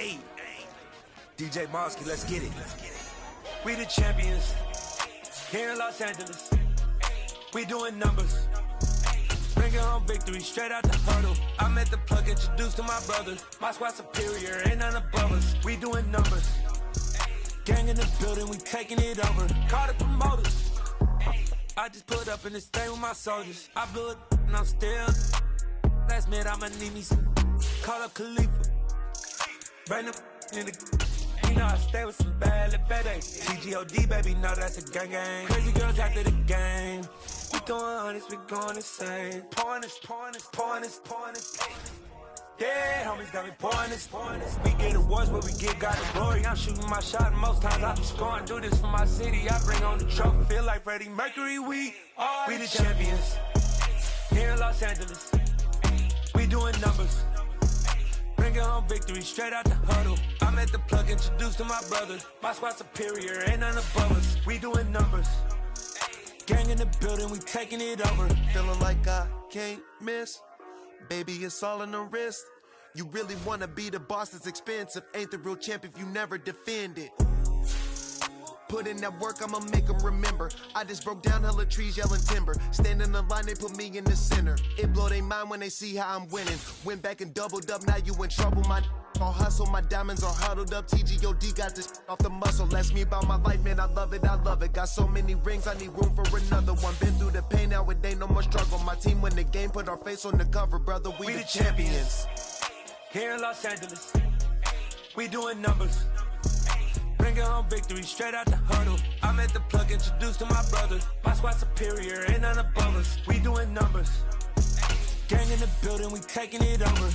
Hey, DJ Mosky, let's get it. We the champions here in Los Angeles. We doing numbers. Bringing home victory straight out the huddle. I'm at the plug, introduced to my brother. My squad superior, ain't none above us. We doing numbers. Gang in the building, we taking it over. Call the promoters. I just put up in this thing with my soldiers. I blew it and I'm still. Last minute, I'ma need me some. Call up Khalifa. Bring them in the. You know I stay with some bad little bad TGOD, baby, know that's a gang gang. Crazy girls after the game. We throwing hundreds, we going insane. Pouring this. Yeah, homies got me pouring this. We get awards, but we get God the glory. I'm shooting my shot, and most times I be scoring. Do this for my city, I bring on the trophy. Feel like Freddie Mercury, we the champions. Here in Los Angeles, we doing numbers. Bringing home victory straight out the huddle. I'm at the plug, introduced to my brother. My squad superior, ain't none above us. We doing numbers. Gang in the building, we taking it over. Feeling like I can't miss. Baby, it's all in the wrist. You really wanna be the boss, it's expensive. Ain't the real champ if you never defend it. Put in that work, I'ma make them remember. I just broke down hella trees, yelling timber. Stand in the line, they put me in the center. It blow their mind when they see how I'm winning. Went back and doubled up, now you in trouble. My all hustle, my diamonds are huddled up. TGOD got this off the muscle. Ask me about my life, man, I love it. Got so many rings, I need room for another one. Been through the pain, now it ain't no more struggle. My team win the game, put our face on the cover, brother. We the champions. Here in Los Angeles, we doing numbers. Bringing home victory straight out the huddle. I'm at the plug, introduced to my brother. My squad superior, ain't none above us. We doing numbers. Gang in the building, we taking it over.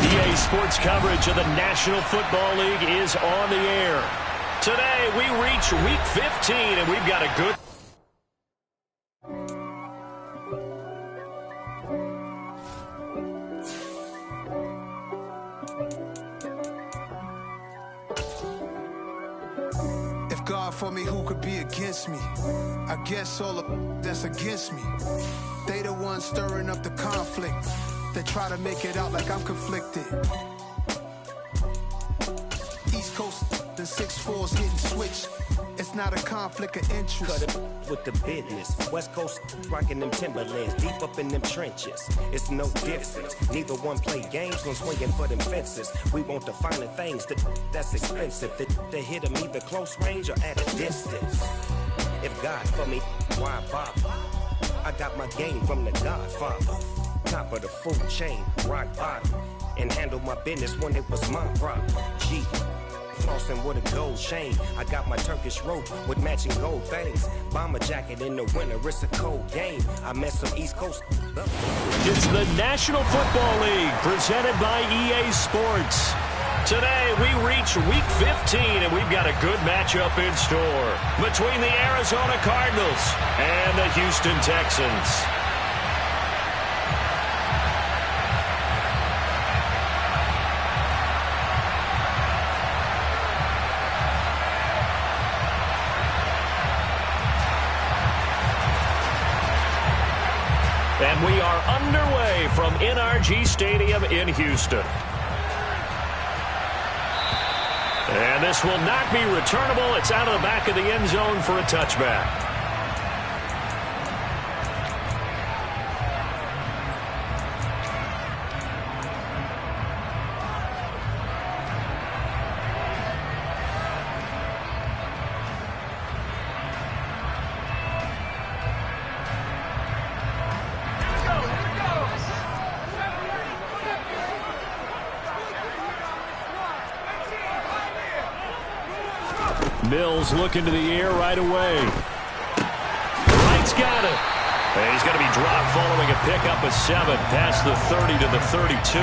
EA Sports coverage of the National Football League is on the air. Today, we reach Week 15, and we've got a good... If God for me, who could be against me? I guess all of that's against me. They the ones stirring up the conflict. They try to make it out like I'm conflicted. East Coast, the 6'4's getting switched. It's not a conflict of interest. Cut it with the business. West Coast rocking them Timberlands, deep up in them trenches. It's no difference. Neither one play games when swinging for them fences. We want the finer things that's expensive. That hit them either close range or at a distance. If God for me, why bother? I got my game from the Godfather. Top of the food chain, rock bottom. And handle my business when it was my problem. G, flossing with a gold chain. I got my Turkish rope with matching gold things. Bomber jacket in the winter, it's a cold game. I met some East Coast. It's the National Football League, presented by EA Sports. Today, we reach Week 15, and we've got a good matchup in store between the Arizona Cardinals and the Houston Texans. And we are underway from NRG Stadium in Houston. And this will not be returnable. It's out of the back of the end zone for a touchback. Mills looking to the air right away. Wright's got it. And he's going to be dropped following a pickup of 7 past the 30 to the 32.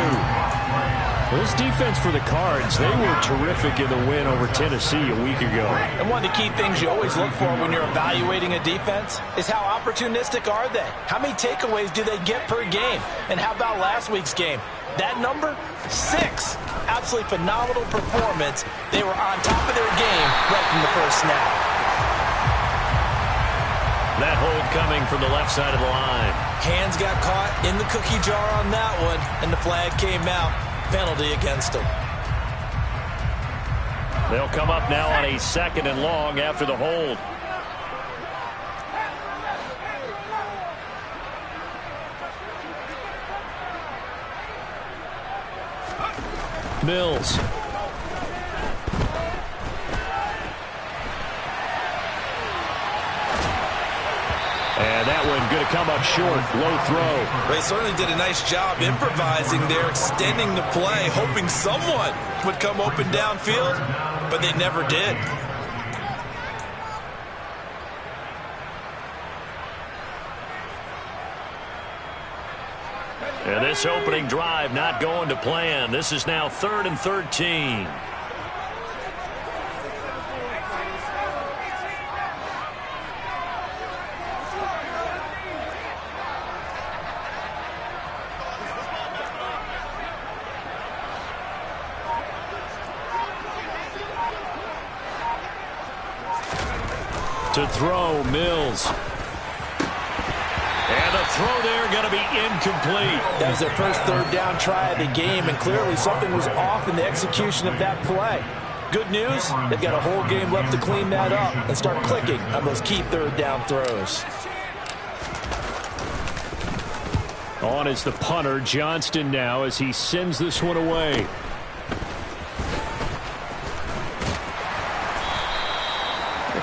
Well, this defense for the Cards, they were terrific in the win over Tennessee a week ago. And one of the key things you always look for when you're evaluating a defense is how opportunistic are they? How many takeaways do they get per game? And how about last week's game? That number, 6. Absolutely phenomenal performance. They were on top of their game right from the first snap. That hold coming from the left side of the line. Hands got caught in the cookie jar on that one, and the flag came out. Penalty against them. They'll come up now on a 2nd and long after the hold. Mills. And that one going to come up short. Low throw. They certainly did a nice job improvising there, extending the play, hoping someone would come open downfield, but they never did. And this opening drive not going to plan. This is now 3rd and 13. To throw, Mills. And the throw there going to be incomplete. That was their first 3rd down try of the game, and clearly something was off in the execution of that play. Good news, they've got a whole game left to clean that up and start clicking on those key 3rd down throws. On is the punter, Johnston, now as he sends this one away.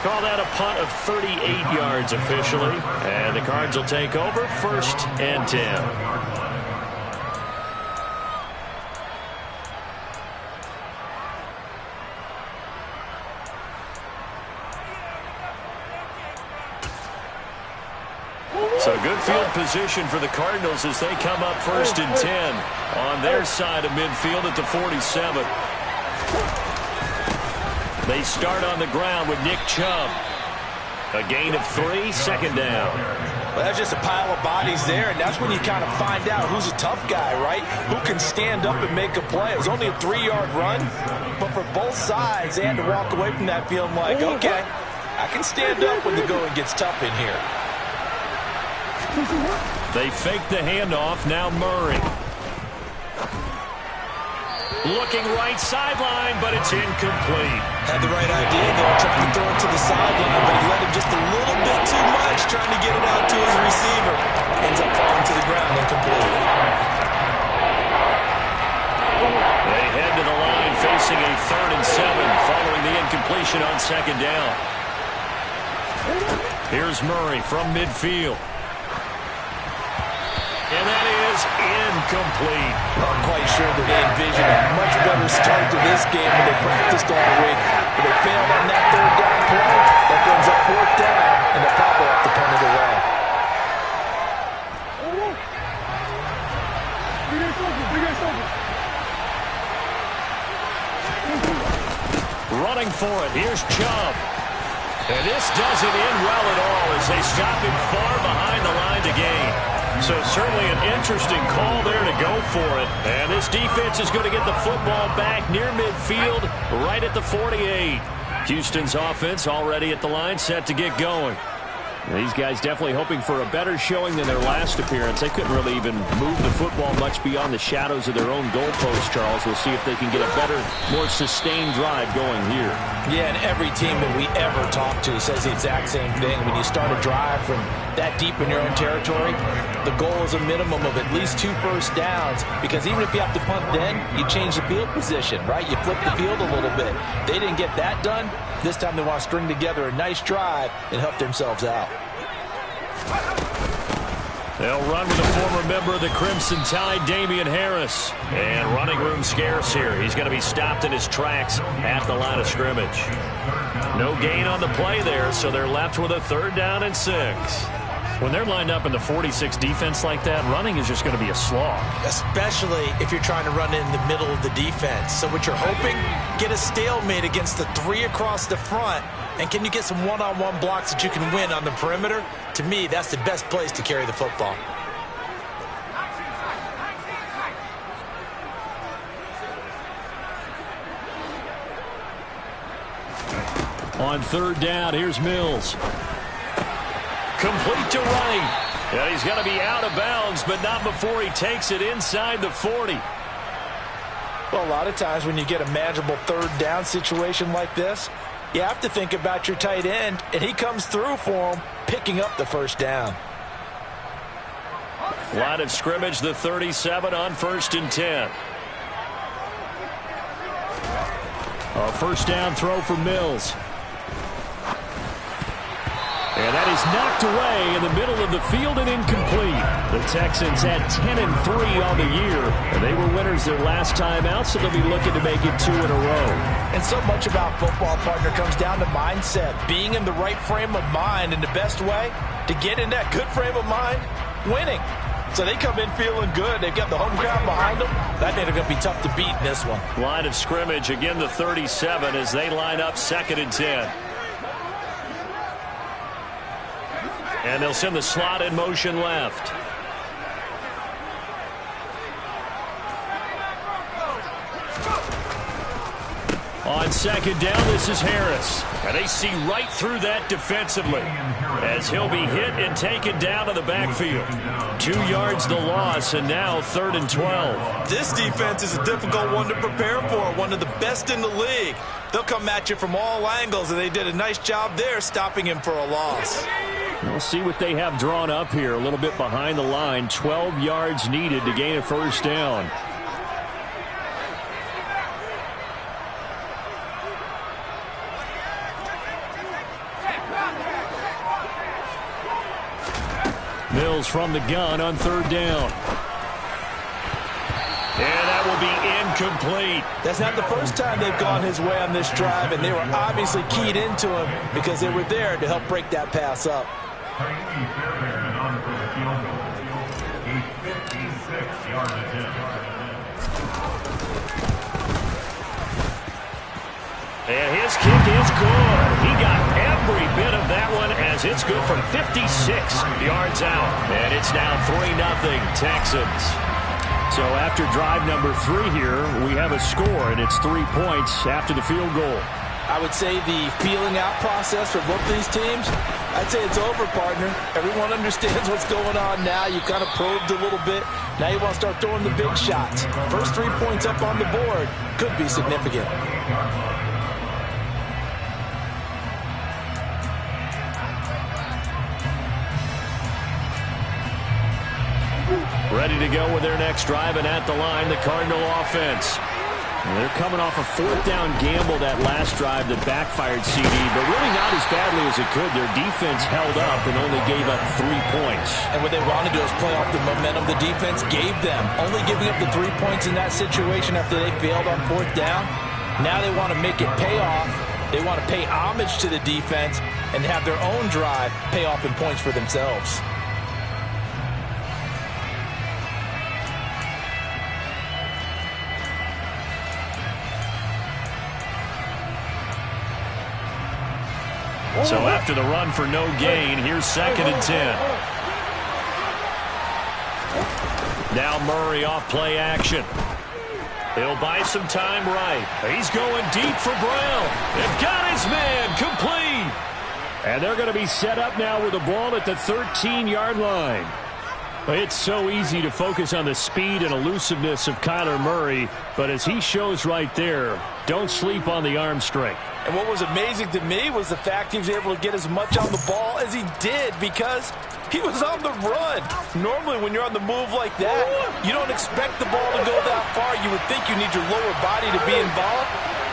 Call that a punt of 38 yards officially. And the Cards will take over 1st and 10. So good field position for the Cardinals as they come up 1st and 10 on their side of midfield at the 47. They start on the ground with Nick Chubb. A gain of 3, 2nd down. Well, that's just a pile of bodies there, and that's when you kind of find out who's a tough guy, right? Who can stand up and make a play. It was only a 3-yard run, but for both sides, they had to walk away from that feeling like, okay, I can stand up when the going gets tough in here. They fake the handoff, now Murray. Looking right sideline, but it's incomplete. Had the right idea, though, trying to throw it to the sideline, but he let him just a little bit too much, trying to get it out to his receiver. Ends up falling to the ground, incomplete. They head to the line facing a 3rd and 7 following the incompletion on 2nd down. Here's Murray from midfield. And that is incomplete. I'm quite sure that they envisioned a much better start to this game when they practiced all week. But they failed on that 3rd down play. That brings up 4th down, and the Pop will have to punt it away. Running for it. Here's Chubb. And this doesn't end well at all as they stop him far behind the line to gain. So certainly an interesting call there to go for it. And this defense is going to get the football back near midfield, right at the 48. Houston's offense already at the line, set to get going. These guys definitely hoping for a better showing than their last appearance. They couldn't really even move the football much beyond the shadows of their own goalpost, Charles. We'll see if they can get a better, more sustained drive going here. Yeah, and every team that we ever talk to says the exact same thing. When you start a drive from that deep in your own territory, the goal is a minimum of at least 2 first downs, because even if you have to punt then, you change the field position, right? You flip the field a little bit. They didn't get that done. This time they want to string together a nice drive and help themselves out. They'll run with a former member of the Crimson Tide, Damian Harris. And running room scarce here. He's going to be stopped in his tracks at the line of scrimmage. No gain on the play there, so they're left with a 3rd down and 6. When they're lined up in the 46 defense like that, running is just going to be a slog. Especially if you're trying to run in the middle of the defense. So what you're hoping, get a stalemate against the 3 across the front, and can you get some one-on-one blocks that you can win on the perimeter? To me, that's the best place to carry the football. On 3rd down, here's Mills. Complete to right. And he's going to be out of bounds, but not before he takes it inside the 40. Well, a lot of times when you get a manageable 3rd down situation like this, you have to think about your tight end, and he comes through for him, picking up the 1st down. Line of scrimmage, the 37 on 1st and 10. A 1st down throw for Mills. And that is knocked away in the middle of the field and incomplete. The Texans had 10-3 on the year, and they were winners their last time out, so they'll be looking to make it 2 in a row. And so much about football, partner, comes down to mindset, being in the right frame of mind, and the best way to get in that good frame of mind, winning. So they come in feeling good. They've got the home crowd behind them. That means they're going to be tough to beat in this one. Line of scrimmage, again the 37 as they line up 2nd and 10. And they'll send the slot in motion left. On 2nd down, this is Harris. And they see right through that defensively as he'll be hit and taken down in the backfield. 2 yards the loss, and now 3rd and 12. This defense is a difficult one to prepare for, one of the best in the league. They'll come at you from all angles, and they did a nice job there stopping him for a loss. We'll see what they have drawn up here. A little bit behind the line. 12 yards needed to gain a 1st down. Mills from the gun on 3rd down. And that will be incomplete. That's not the first time they've gone his way on this drive, and they were obviously keyed into him because they were there to help break that pass up. And his kick is good. He got every bit of that one as it's good from 56 yards out. And it's now 3-0 Texans. So after drive number 3 here, we have a score, and it's 3 points after the field goal. I would say the feeling out process for both these teams, I'd say it's over, partner. Everyone understands what's going on now. You kind of probed a little bit. Now you want to start throwing the big shots. First 3 points up on the board could be significant. Ready to go with their next drive, and at the line, the Cardinal offense. And they're coming off a 4th down gamble that last drive that backfired CD, but really not as badly as it could. Their defense held up and only gave up 3 points. And what they want to do is play off the momentum the defense gave them. Only giving up the 3 points in that situation after they failed on 4th down. Now they want to make it pay off. They want to pay homage to the defense and have their own drive pay off in points for themselves. So after the run for no gain, here's 2nd and 10. Now Murray off play action. He'll buy some time right. He's going deep for Brown. And got his man complete. And they're going to be set up now with the ball at the 13-yard line. It's so easy to focus on the speed and elusiveness of Kyler Murray, but as he shows right there, don't sleep on the arm strength. And what was amazing to me was the fact he was able to get as much on the ball as he did because he was on the run. Normally when you're on the move like that, you don't expect the ball to go that far. You would think you need your lower body to be involved.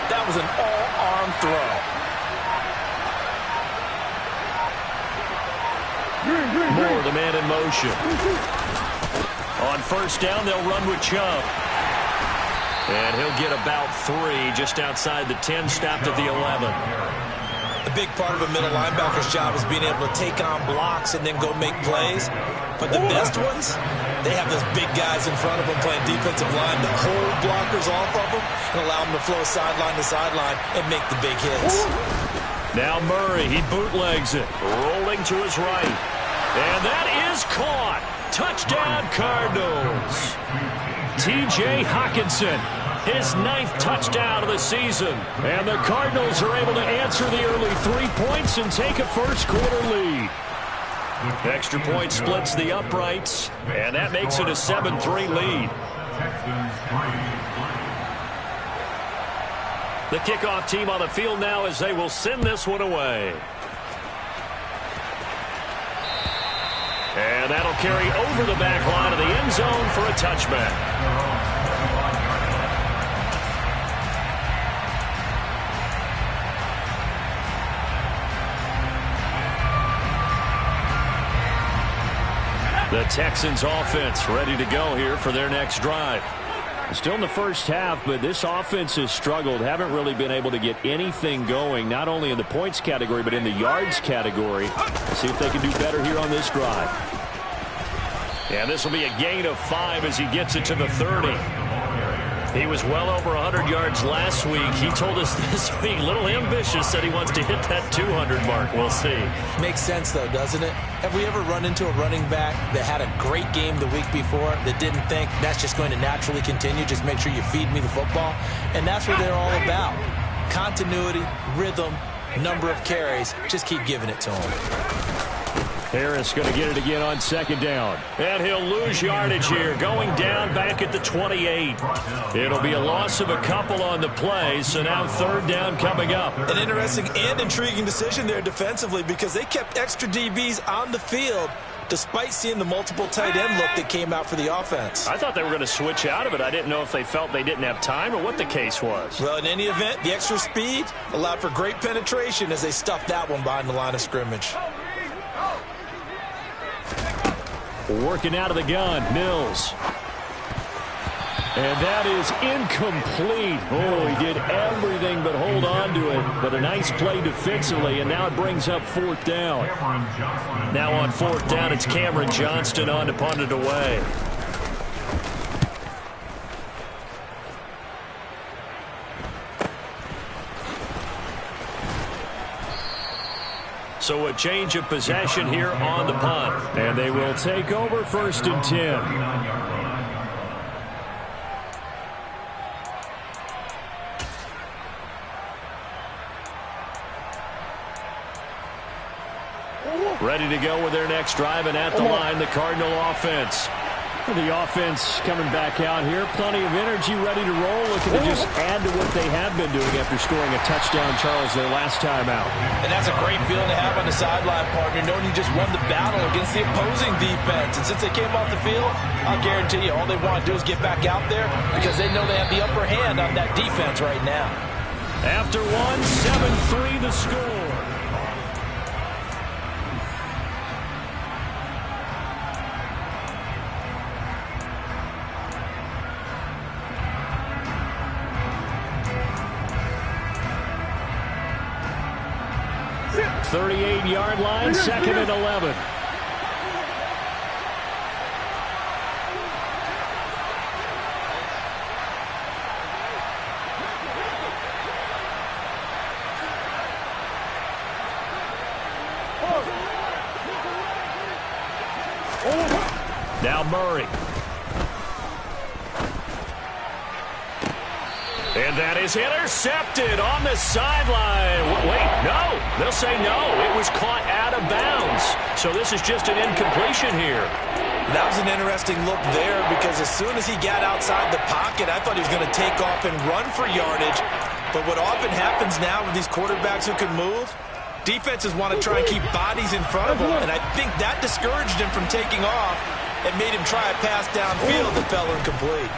That was an all-arm throw. Moore, the man in motion. On 1st down, they'll run with Chubb. And he'll get about 3 just outside the 10, stopped at the 11. A big part of a middle linebacker's job is being able to take on blocks and then go make plays. But the best ones, they have those big guys in front of them playing defensive line to hold blockers off of them and allow them to flow sideline to sideline and make the big hits. Now Murray, he bootlegs it, rolling to his right. And that is caught. Touchdown, Cardinals. T.J. Hockenson, his 9th touchdown of the season. And the Cardinals are able to answer the early 3 points and take a first-quarter lead. Extra point splits the uprights, and that makes it a 7-3 lead. The kickoff team on the field now as they will send this one away. And that'll carry over the back line of the end zone for a touchback. The Texans offense ready to go here for their next drive. Still in the first half, but this offense has struggled. Haven't really been able to get anything going, not only in the points category, but in the yards category. See if they can do better here on this drive. And this will be a gain of 5 as he gets it to the 30. He was well over 100 yards last week. He told us this week, a little ambitious, said he wants to hit that 200 mark. We'll see. Makes sense, though, doesn't it? Have we ever run into a running back that had a great game the week before that didn't think that's just going to naturally continue? Just make sure you feed me the football. And that's what they're all about. Continuity, rhythm, number of carries. Just keep giving it to him. Harris going to get it again on 2nd down. And he'll lose yardage here, going down back at the 28. It'll be a loss of a couple on the play, so now 3rd down coming up. An interesting and intriguing decision there defensively because they kept extra DBs on the field despite seeing the multiple tight end look that came out for the offense. I thought they were going to switch out of it. I didn't know if they felt they didn't have time or what the case was. Well, in any event, the extra speed allowed for great penetration as they stuffed that one behind the line of scrimmage. Working out of the gun, Mills. And that is incomplete. Oh, he did everything but hold on to it. But a nice play defensively, and now it brings up 4th down. Now on 4th down, it's Cameron Johnston on to punt it away. So a change of possession here on the punt. And they will take over 1st and 10. Ready to go with their next drive, and at the line, the Cardinal offense. The offense coming back out here. Plenty of energy, ready to roll, looking to just add to what they have been doing after scoring a touchdown, Charles, their last time out. And that's a great feeling to have on the sideline, partner, knowing you just won the battle against the opposing defense. And since they came off the field, I'll guarantee you all they want to do is get back out there because they know they have the upper hand on that defense right now. After 7-3 the score. Yard line, 2nd and 11. Now Murray. And that is intercepted on the sideline. Wait, no. They'll say no. It was caught out of bounds. So this is just an incompletion here. That was an interesting look there because as soon as he got outside the pocket, I thought he was going to take off and run for yardage. But what often happens now with these quarterbacks who can move, defenses want to try and keep bodies in front of him. And I think that discouraged him from taking off and made him try a pass downfield that fell incomplete.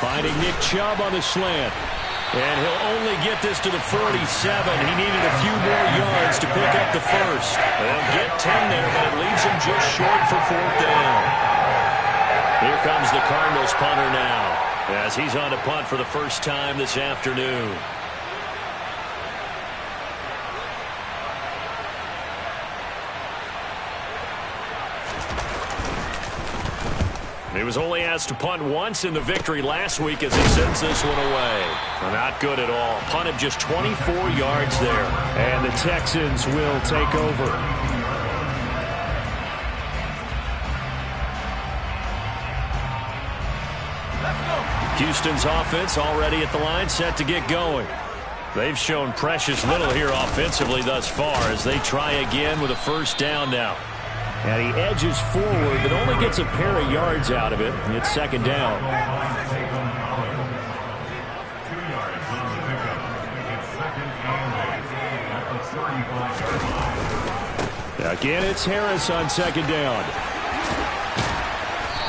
Finding Nick Chubb on the slant. And he'll only get this to the 47. He needed a few more yards to pick up the first. They'll get 10 there, but it leaves him just short for 4th down. Here comes the Cardinals punter now, as he's on to punt for the first time this afternoon. He was only asked to punt once in the victory last week as he sends this one away. Well, not good at all. Punt of just 24 yards there. And the Texans will take over. Houston's offense already at the line, set to get going. They've shown precious little here offensively thus far as they try again with a first down now. And he edges forward, but only gets a pair of yards out of it. It's second down. Again, it's Harris on second down.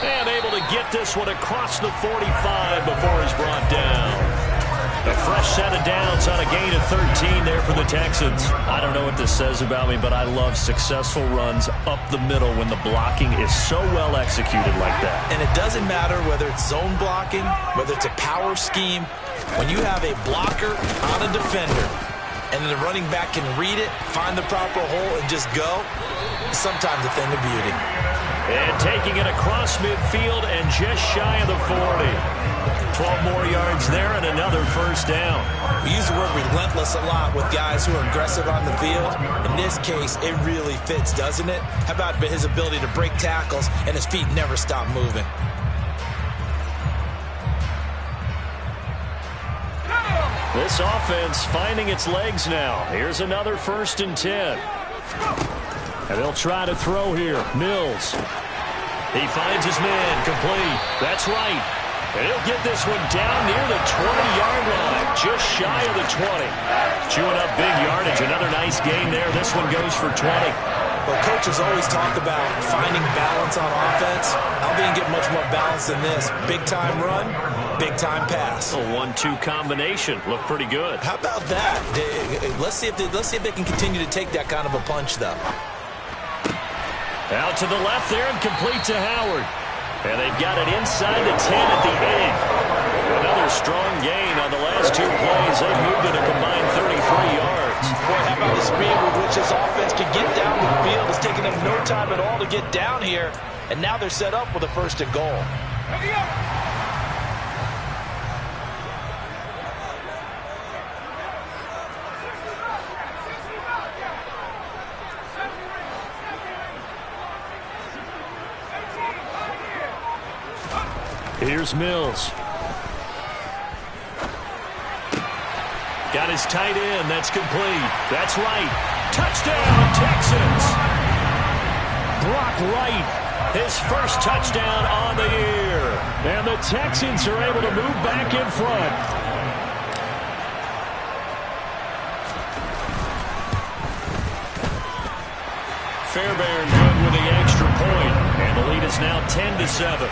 And able to get this one across the 45 before he's brought down. A fresh set of downs on a gain of 13 there for the Texans. I don't know what this says about me, but I love successful runs up the middle when the blocking is so well executed like that. And it doesn't matter whether it's zone blocking, whether it's a power scheme. When you have a blocker on a defender and then the running back can read it, find the proper hole, and just go, it's sometimes a thing of beauty. And taking it across midfield and just shy of the 40. 12 more yards there and another first down. We use the word relentless a lot with guys who are aggressive on the field. In this case, it really fits, doesn't it? How about his ability to break tackles and his feet never stop moving? This offense finding its legs now. Here's another 1st and 10. And they'll try to throw here. Mills. He finds his man complete. That's right. And he'll get this one down near the 20-yard line, just shy of the 20. Chewing up big yardage. Another nice gain there. This one goes for 20. Well, coaches always talk about finding balance on offense. I don't think you get much more balance than this. Big-time run, big-time pass. A 1-2 combination. Looked pretty good. How about that? Let's see if they can continue to take that kind of a punch, though. Out to the left there and complete to Howard. And they've got it inside the 10 at the 8. Another strong gain on the last 2 plays. They've moved it a combined 33 yards. Boy, how about the speed with which this offense can get down the field? It's taken them no time at all to get down here. And now they're set up with a 1st and goal. Here's Mills. Got his tight end. That's complete. That's right. Touchdown, Texans. Brock Wright. His first touchdown on the year. And the Texans are able to move back in front. Fairbairn good with the extra point. And the lead is now 10-7.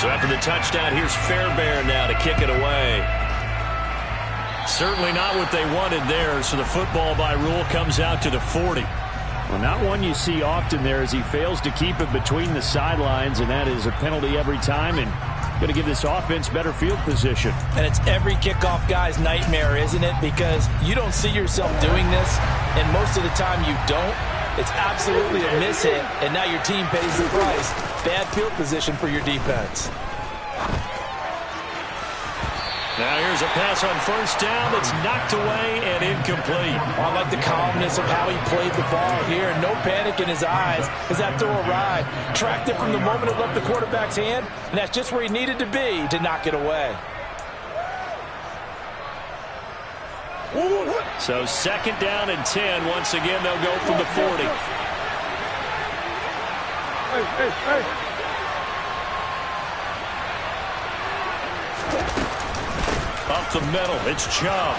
So after the touchdown, here's Fairbairn now to kick it away. Certainly not what they wanted there, so the football by rule comes out to the 40. Well, not one you see often there as he fails to keep it between the sidelines, and that is a penalty every time, and going to give this offense better field position. And it's every kickoff guy's nightmare, isn't it? Because you don't see yourself doing this, and most of the time you don't. It's absolutely a mishit, and now your team pays the price. Bad field position for your defense. Now here's a pass on 1st down that's knocked away and incomplete. I like the calmness of how he played the ball here. No panic in his eyes as that throw arrived. Tracked it from the moment it left the quarterback's hand, and that's just where he needed to be to knock it away. So 2nd down and 10. Once again, they'll go from the 40. Up the middle, it's Chubb.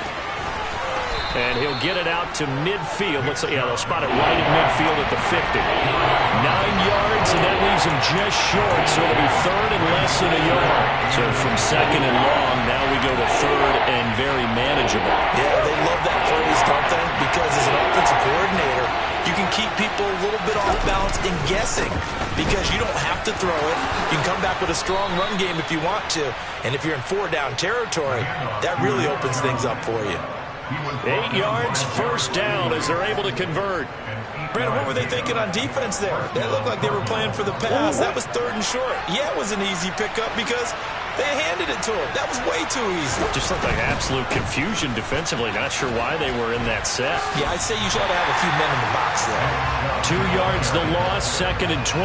And he'll get it out to midfield. Let's see, yeah, they'll spot it right in midfield at the 50. 9 yards, and that leaves him just short. So it'll be 3rd and less than a yard. So from 2nd and long, now we go to 3rd and very manageable. Yeah, they love that phrase, don't they? Because as an offensive coordinator, you can keep people a little bit off balance and guessing because you don't have to throw it. You can come back with a strong run game if you want to. And if you're in 4-down territory, that really opens things up for you. 8 yards, first down as they're able to convert. Brandon, what were they thinking on defense there? They looked like they were playing for the pass. That was 3rd and short. Yeah, it was an easy pickup because they handed it to him. That was way too easy. Just looked like absolute confusion defensively. Not sure why they were in that set. Yeah, I'd say you should have a few men in the box there. 2 yards the loss, 2nd and 12.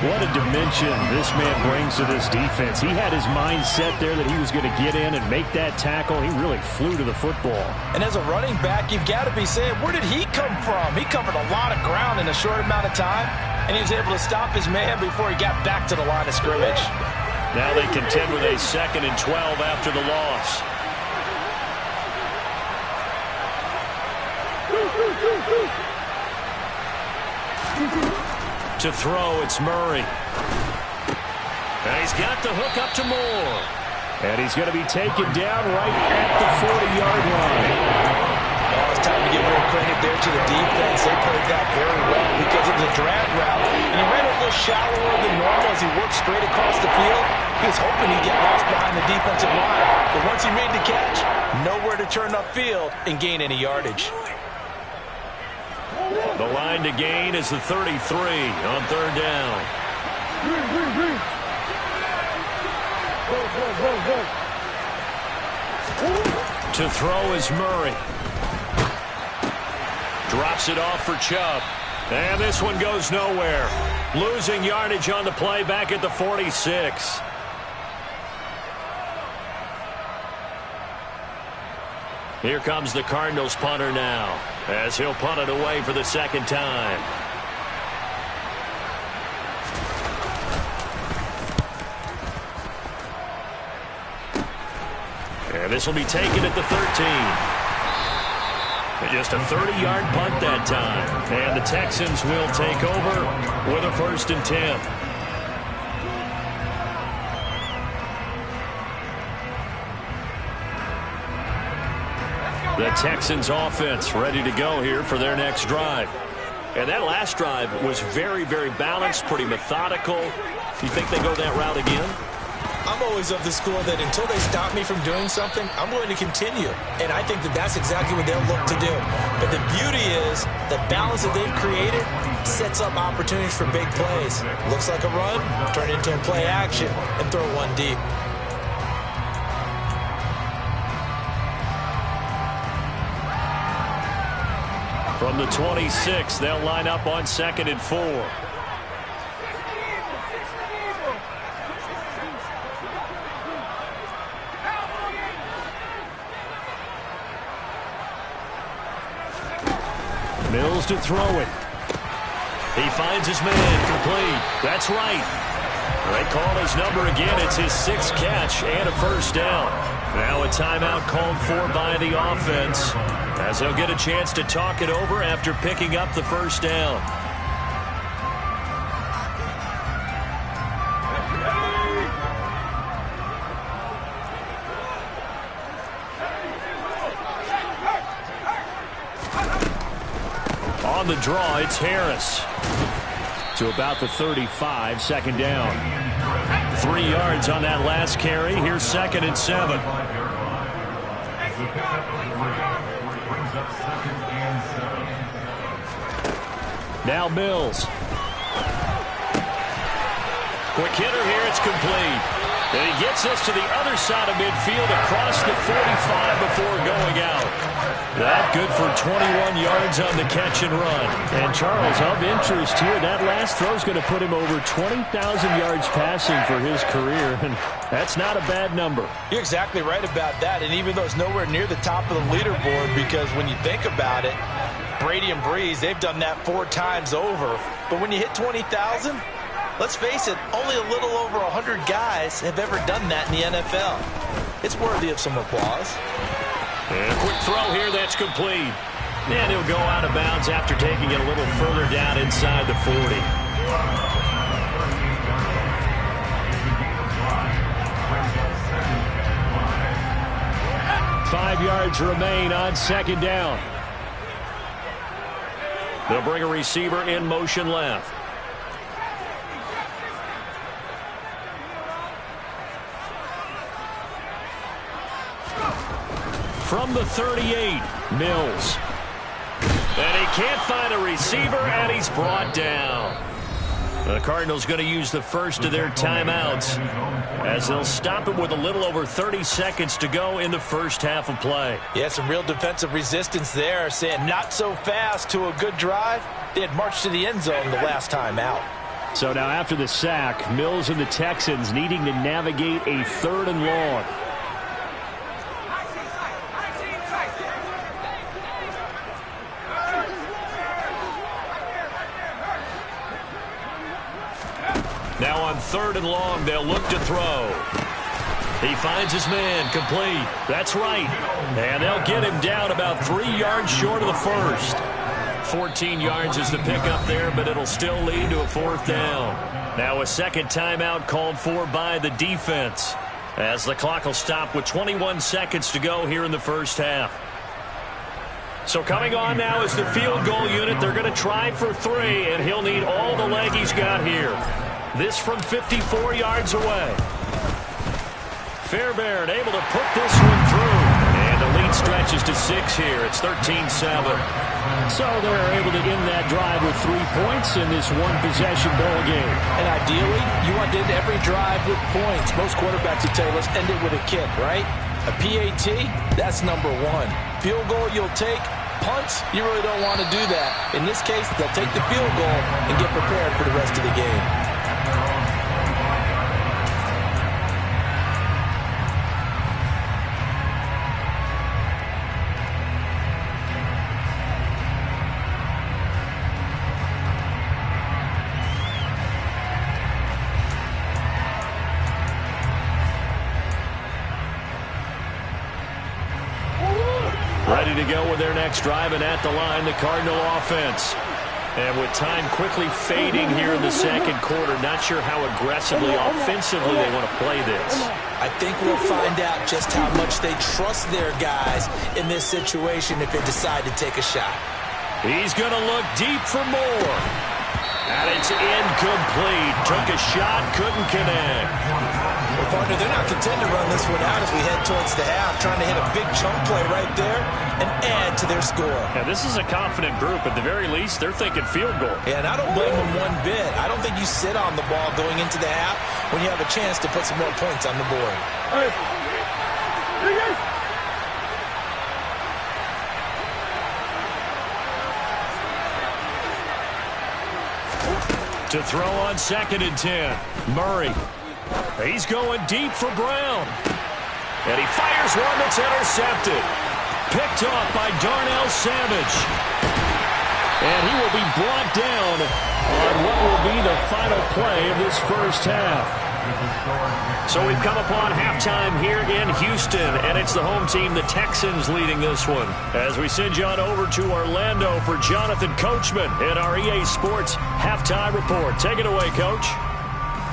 What a dimension this man brings to this defense. He had his mind set there that he was going to get in and make that tackle. He really flew to the football. And as a running back, you've got to be saying, where did he come from? He covered a lot of ground in a short amount of time, and he was able to stop his man before he got back to the line of scrimmage. Now they contend with a 2nd and 12 after the loss. To throw, it's Murray. And he's got the hook up to Moore. And he's going to be taken down right at the 40-yard line. Oh, it's time to give real credit there to the defense. They played that very well because it was a drag route. And he ran a little shallower than normal as he worked straight across the field. He was hoping he'd get lost behind the defensive line. But once he made the catch, nowhere to turn upfield and gain any yardage. The line to gain is the 33 on 3rd down. To throw is Murray. Drops it off for Chubb. And this one goes nowhere. Losing yardage on the play back at the 46. Here comes the Cardinals punter now, as he'll punt it away for the 2nd time. And this will be taken at the 13. Just a 30-yard punt that time. And the Texans will take over with a 1st and 10. The Texans offense ready to go here for their next drive. And that last drive was very, very balanced, pretty methodical. You think they go that route again? I'm always of the school that until they stop me from doing something, I'm going to continue. And I think that that's exactly what they'll look to do. But the beauty is the balance that they've created sets up opportunities for big plays. Looks like a run, turn it into a play action, and throw one deep. From the 26, they'll line up on 2nd and 4. Mills to throw it. He finds his man complete. That's right. They call his number again. It's his 6th catch and a 1st down. Now a timeout called for by the offense, as they'll get a chance to talk it over after picking up the 1st down. On the draw, it's Harris. To about the 35, 2nd down. 3 yards on that last carry. Here's 2nd and 7. Now Mills. Quick hitter here, it's complete. And he gets us to the other side of midfield across the 45 before going out. That good for 21 yards on the catch and run. And Charles, of interest here, that last throw is going to put him over 20,000 yards passing for his career, and that's not a bad number. You're exactly right about that, and even though it's nowhere near the top of the leaderboard, because when you think about it, Brady and Breeze, they've done that 4 times over. But when you hit 20,000, let's face it, only a little over 100 guys have ever done that in the NFL. It's worthy of some applause. And a quick throw here, that's complete. And he'll go out of bounds after taking it a little further down inside the 40. Five yards remain on 2nd down. They'll bring a receiver in motion left. from the 38, Mills. And he can't find a receiver, and he's brought down. The Cardinals going to use the first of their timeouts as they'll stop it with a little over 30 seconds to go in the first half of play. Yeah, some real defensive resistance there, saying not so fast to a good drive. They had marched to the end zone the last time out. So now after the sack, Mills and the Texans needing to navigate a 3rd and long. Now on 3rd and long, they'll look to throw. He finds his man, complete. That's right. And they'll get him down about 3 yards short of the first. 14 yards is the pickup there, but it'll still lead to a 4th down. Now a second timeout called for by the defense, as the clock will stop with 21 seconds to go here in the first half. So coming on now is the field goal unit. They're going to try for 3, and he'll need all the leg he's got here. This from 54 yards away. Fairbairn able to put this one through. And the lead stretches to 6 here. It's 13-7. So they're able to end that drive with 3 points in this one-possession ball game. And ideally, you want to end every drive with points. Most quarterbacks would tell you, let's end it with a kick, right? A PAT, that's number 1. Field goal you'll take. Punts, you really don't want to do that. In this case, they'll take the field goal and get prepared for the rest of the game. Ready to go with their next drive, and at the line, the Cardinal offense. And with time quickly fading here in the second quarter, not sure how aggressively, offensively they want to play this. I think we'll find out just how much they trust their guys in this situation if they decide to take a shot. He's going to look deep for more. And it's incomplete. Took a shot, couldn't connect. Well, partner, they're not content to run this one out as we head towards the half, trying to hit a big chunk play right there and add to their score. Now, this is a confident group. At the very least, they're thinking field goal. Yeah, and I don't blame them one bit. I don't think you sit on the ball going into the half when you have a chance to put some more points on the board. To throw on 2nd and 10. Murray. He's going deep for Brown. And he fires one that's intercepted. Picked off by Darnell Savage. And he will be brought down on what will be the final play of this first half. So we've come upon halftime here in Houston, and it's the home team, the Texans, leading this one. As we send you on over to Orlando for Jonathan Coachman in our EA Sports Halftime Report. Take it away, Coach.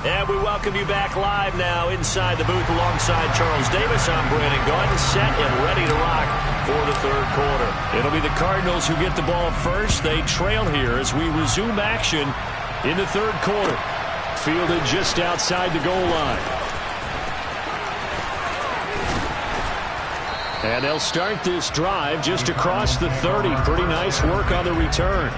And we welcome you back live now inside the booth alongside Charles Davis. I'm Brandon Gaudin, set and ready to rock for the third quarter. It'll be the Cardinals who get the ball first. They trail here as we resume action in the third quarter. Fielded just outside the goal line. And they'll start this drive just across the 30. Pretty nice work on the return.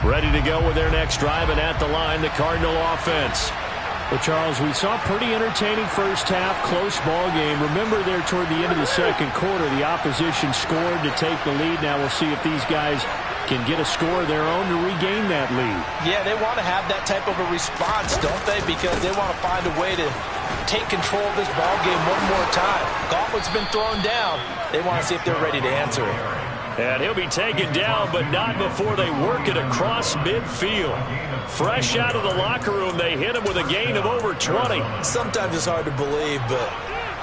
Ready to go with their next drive, and at the line, the Cardinal offense. Well, Charles, we saw a pretty entertaining first half, close ball game. Remember there toward the end of the second quarter, the opposition scored to take the lead. Now we'll see if these guys can get a score of their own to regain that lead. Yeah, they want to have that type of a response, don't they? Because they want to find a way to take control of this ball game one more time. Gauntlet's been thrown down. They want to see if they're ready to answer it. And he'll be taken down, but not before they work it across midfield. Fresh out of the locker room, they hit him with a gain of over 20. Sometimes it's hard to believe, but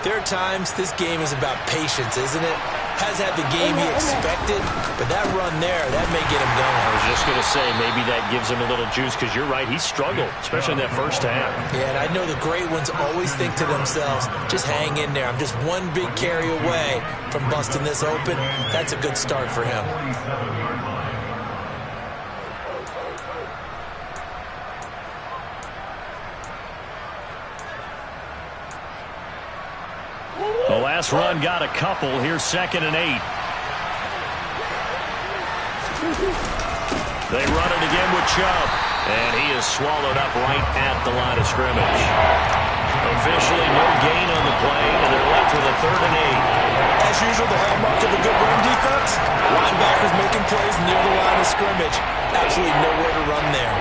there are times this game is about patience, isn't it? Has had the game he expected, but that run there, that may get him going. I was just going to say, maybe that gives him a little juice, because you're right, he struggled, especially in that first half. Yeah, and I know the great ones always think to themselves, just hang in there. I'm just one big carry away from busting this open. That's a good start for him. last run got a couple. Here's 2nd and 8. They run it again with Chubb, and he is swallowed up right at the line of scrimmage. Officially no gain on the play, and they're left with a 3rd and 8. As usual, the hallmark of a good run defense, linebackers making plays near the line of scrimmage. Absolutely nowhere to run there.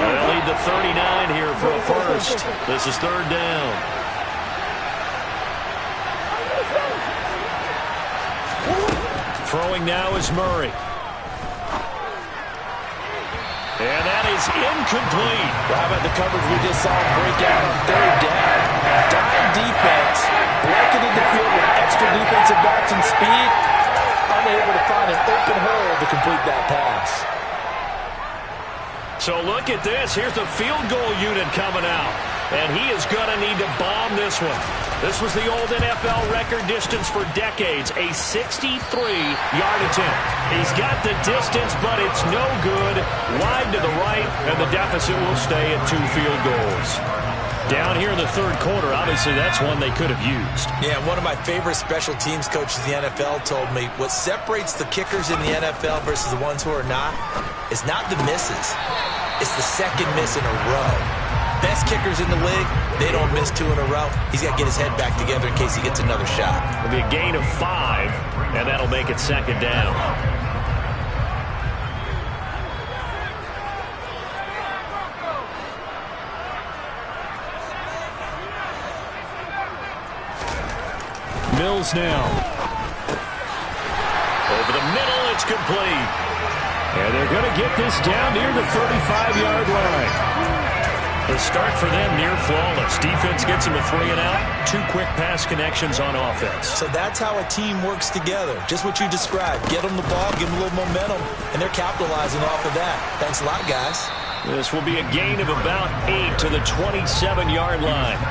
They'll lead the 39 here for a first. This is 3rd down. Throwing now is Murray. And that is incomplete. Well, how about the coverage we just saw break out on 3rd down? Dime defense, blanketed the field with extra defensive backs and speed, unable to find an open hole to complete that pass. So look at this. Here's the field goal unit coming out. And he is going to need to bomb this one. This was the old NFL record distance for decades, a 63-yard attempt. He's got the distance, but it's no good. Wide to the right, and the deficit will stay at 2 field goals. Down here in the 3rd quarter, obviously that's one they could have used. Yeah, one of my favorite special teams coaches in the NFL told me what separates the kickers in the NFL versus the ones who are not is not the misses. It's the second miss in a row. Best kickers in the league, they don't miss 2 in a row. He's got to get his head back together in case he gets another shot. It'll be a gain of 5, and that'll make it 2nd down. Mills now. Over the middle, it's complete. And they're going to get this down near the 35-yard line. The start for them near flawless. Defense gets them a 3 and out. 2 quick pass connections on offense. So that's how a team works together. Just what you described. Get them the ball, give them a little momentum, and they're capitalizing off of that. Thanks a lot, guys. This will be a gain of about 8 to the 27-yard line.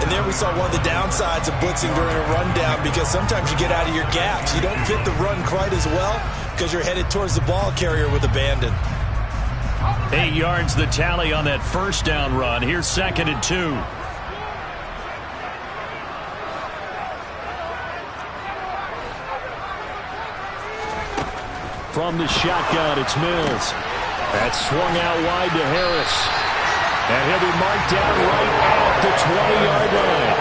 And there we saw one of the downsides of blitzing during a rundown, because sometimes you get out of your gaps. You don't fit the run quite as well because you're headed towards the ball carrier with abandon. 8 yards the tally on that first down run. Here's 2nd and 2. From the shotgun, it's Mills. That's swung out wide to Harris. And he'll be marked down right at the 20-yard line.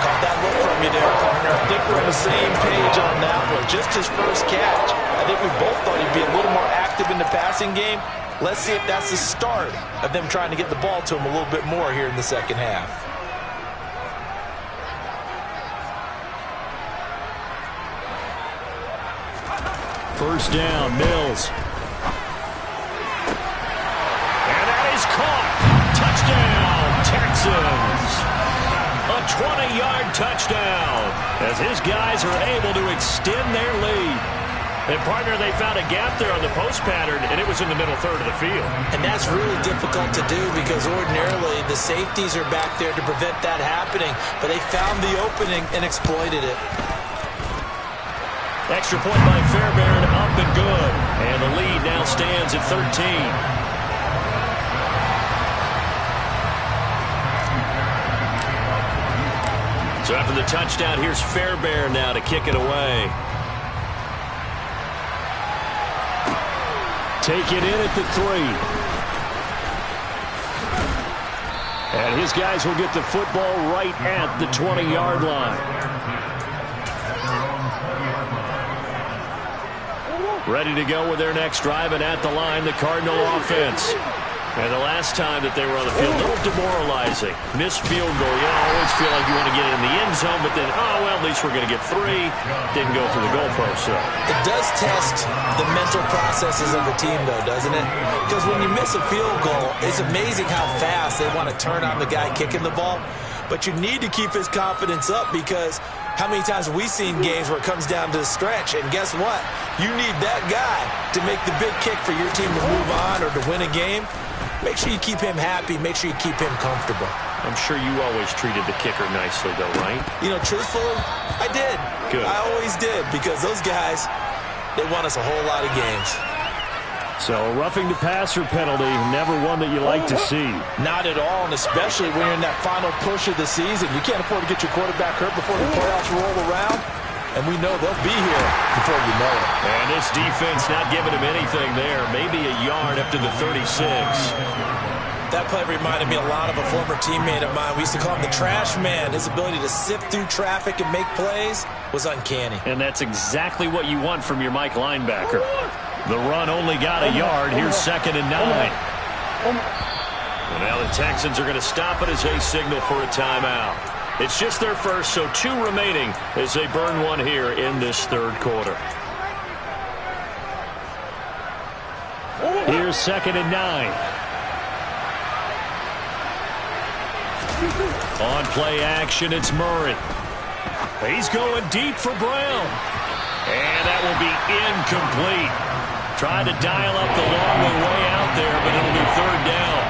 Caught that look from you there, partner. I think we're on the same page on that one. Just his first catch. I think we both thought he'd be a little more active in the passing game. Let's see if that's the start of them trying to get the ball to him a little bit more here in the second half. First down, Mills. And that is caught. Touchdown, Texans. A 20-yard touchdown as his guys are able to extend their lead. And, partner, they found a gap there on the post pattern, and it was in the middle third of the field. And that's really difficult to do because ordinarily the safeties are back there to prevent that happening. But they found the opening and exploited it. Extra point by Fairbairn, up and good. And the lead now stands at 13. So after the touchdown, here's Fairbairn now to kick it away. Take it in at the 3. And his guys will get the football right at the 20-yard line. Ready to go with their next drive, and at the line, the Cardinal offense. And the last time that they were on the field, a little demoralizing. Missed field goal. You always feel like you want to get it in the end zone, but then, oh, well, at least we're going to get 3. Didn't go through the goalpost, so. It does test the mental processes of the team, though, doesn't it? Because when you miss a field goal, it's amazing how fast they want to turn on the guy kicking the ball. But you need to keep his confidence up because how many times have we seen games where it comes down to the stretch? And guess what? You need that guy to make the big kick for your team to move on or to win a game. Make sure you keep him happy. Make sure you keep him comfortable. I'm sure you always treated the kicker nicely, though, right? You know, truthfully, I did. Good. I always did because those guys, they won us a whole lot of games. So a roughing the passer penalty, never one that you like to see. Not at all, and especially when you're in that final push of the season. You can't afford to get your quarterback hurt before the playoffs roll around. And we know they'll be here before you know it. And this defense not giving him anything there. Maybe a yard up to the 36. That play reminded me a lot of a former teammate of mine. We used to call him the trash man. His ability to sift through traffic and make plays was uncanny. And that's exactly what you want from your Mike linebacker. The run only got a yard. Here's 2nd and 9. And now the Texans are going to stop it as they signal for a timeout. It's just their first, so 2 remaining as they burn one here in this 3rd quarter. Here's 2nd and 9. On play action, it's Murray. He's going deep for Brown. And that will be incomplete. Trying to dial up the long way out there, but it'll be 3rd down.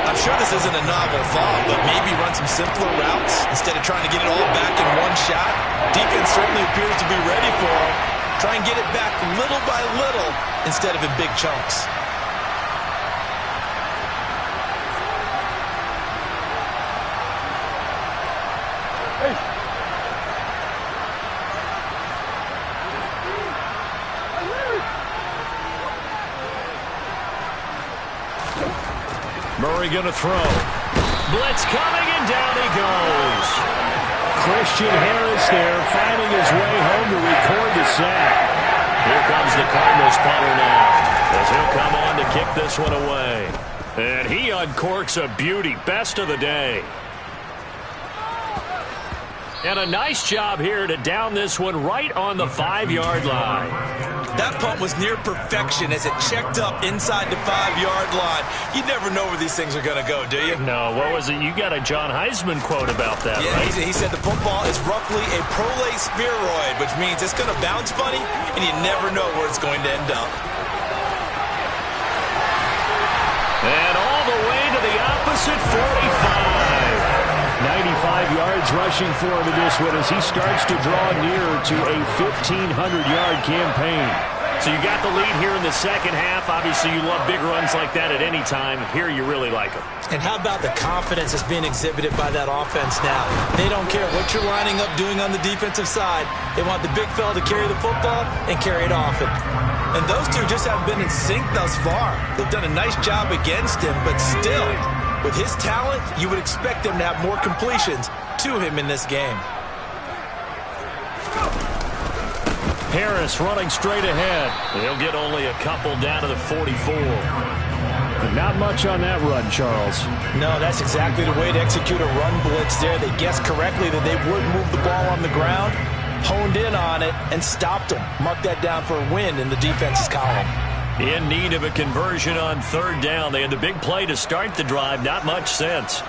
I'm sure this isn't a novel thought, but maybe run some simpler routes instead of trying to get it all back in one shot. Defense certainly appears to be ready for him. Try and get it back little by little instead of in big chunks. Murray going to throw. Blitz coming, and down he goes. Christian Harris there, finding his way home to record the sack. Here comes the Cardinals punter now, as he'll come on to kick this one away. And he uncorks a beauty. Best of the day. And a nice job here to down this one right on the 5-yard line. That punt was near perfection as it checked up inside the 5-yard line. You never know where these things are going to go, do you? No, what was it? You got a John Heisman quote about that, yeah, right? He said the football is roughly a prolate spheroid, which means it's going to bounce funny, and you never know where it's going to end up. And all the way to the opposite 45. 95 yards rushing for him in this one as he starts to draw nearer to a 1,500-yard campaign. So you got the lead here in the second half. Obviously, you love big runs like that at any time. Here, you really like them. And how about the confidence that's being exhibited by that offense now? They don't care what you're lining up doing on the defensive side. They want the big fella to carry the football and carry it often. And those two just haven't been in sync thus far. They've done a nice job against him, but still, with his talent, you would expect him to have more completions to him in this game. Harris running straight ahead. He'll get only a couple down to the 44. But not much on that run, Charles. No, that's exactly the way to execute a run blitz there. They guessed correctly that they would move the ball on the ground, honed in on it, and stopped them. Mark that down for a win in the defense's column. In need of a conversion on 3rd down. They had the big play to start the drive. Not much sense.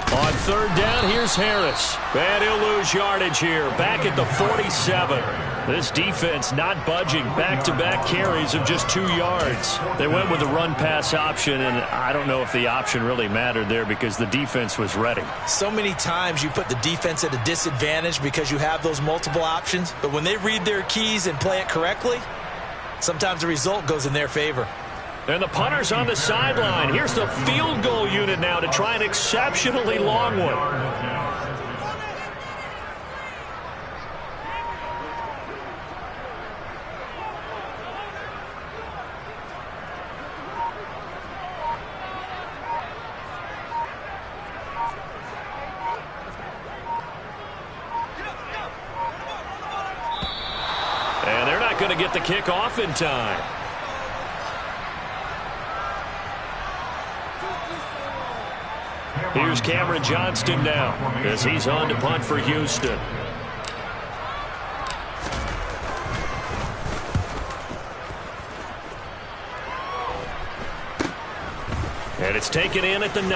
On 3rd down, here's Harris. And he'll lose yardage here. Back at the 47. This defense not budging. Back-to-back carries of just 2 yards. They went with the run-pass option, and I don't know if the option really mattered there because the defense was ready. So many times you put the defense at a disadvantage because you have those multiple options, but when they read their keys and play it correctly, sometimes the result goes in their favor. And the punter's on the sideline. Here's the field goal unit now to try an exceptionally long one. And they're not going to get the kick off in time. Here's Cameron Johnston now as he's on to punt for Houston. And it's taken in at the 9.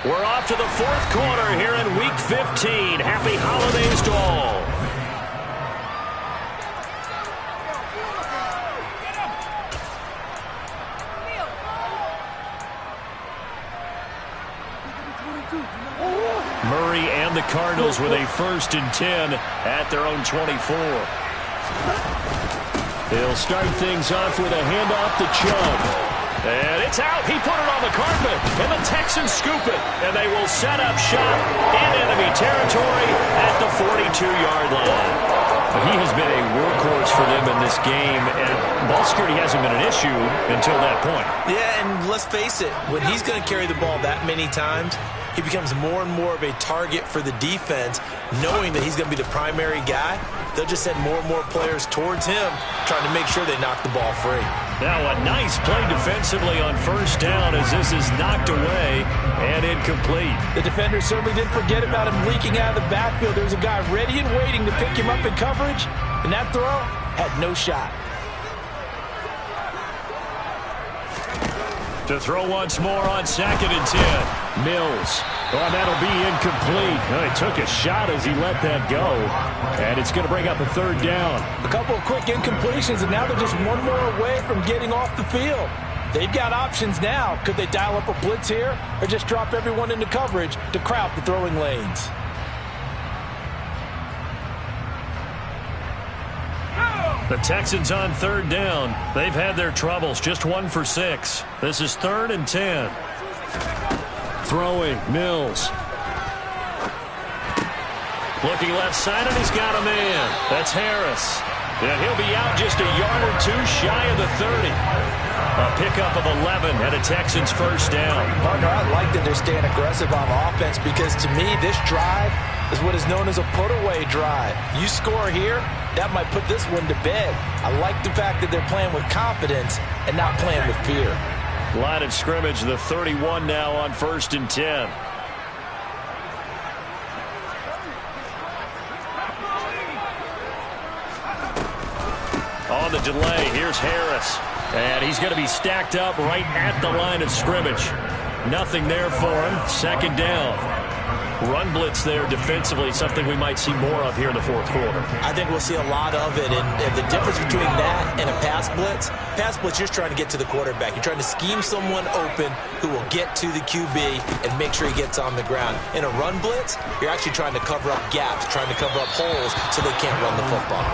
We're off to the 4th quarter here in Week 15. Happy holidays to all. Murray and the Cardinals with a 1st and 10 at their own 24. He'll start things off with a handoff to Chubb. And it's out. He put it on the carpet. And the Texans scoop it. And they will set up shop in enemy territory at the 42-yard line. But he has been a workhorse for them in this game, and ball security hasn't been an issue until that point. Yeah, and let's face it, when he's going to carry the ball that many times, he becomes more and more of a target for the defense, knowing that he's going to be the primary guy. They'll just send more and more players towards him, trying to make sure they knock the ball free. Now a nice play defensively on 1st down as this is knocked away and incomplete. The defender certainly didn't forget about him leaking out of the backfield. There was a guy ready and waiting to pick him up in coverage, and that throw had no shot. To throw once more on 2nd and 10. Mills. Oh, that'll be incomplete. Oh, he took a shot as he let that go. And it's going to bring up a 3rd down. A couple of quick incompletions, and now they're just one more away from getting off the field. They've got options now. Could they dial up a blitz here or just drop everyone into coverage to crowd the throwing lanes? The Texans on 3rd down. They've had their troubles. Just 1 for 6. This is 3rd and 10. Throwing, Mills. Looking left side, and he's got a man. That's Harris. And he'll be out just a yard or 2 shy of the 30. A pickup of 11 and a Texans 1st down. Partner, I like that they're staying aggressive on offense because, to me, this drive is what is known as a put-away drive. You score here, that might put this one to bed. I like the fact that they're playing with confidence and not playing with fear. Line of scrimmage, the 31 now on 1st and 10. On the delay, here's Harris. And he's going to be stacked up right at the line of scrimmage. Nothing there for him. 2nd down. Run blitz there defensively, something we might see more of here in the 4th quarter. I think we'll see a lot of it, and the difference between that and a pass blitz, you're just trying to get to the quarterback. You're trying to scheme someone open who will get to the QB and make sure he gets on the ground. In a run blitz, you're actually trying to cover up gaps, trying to cover up holes so they can't run the football.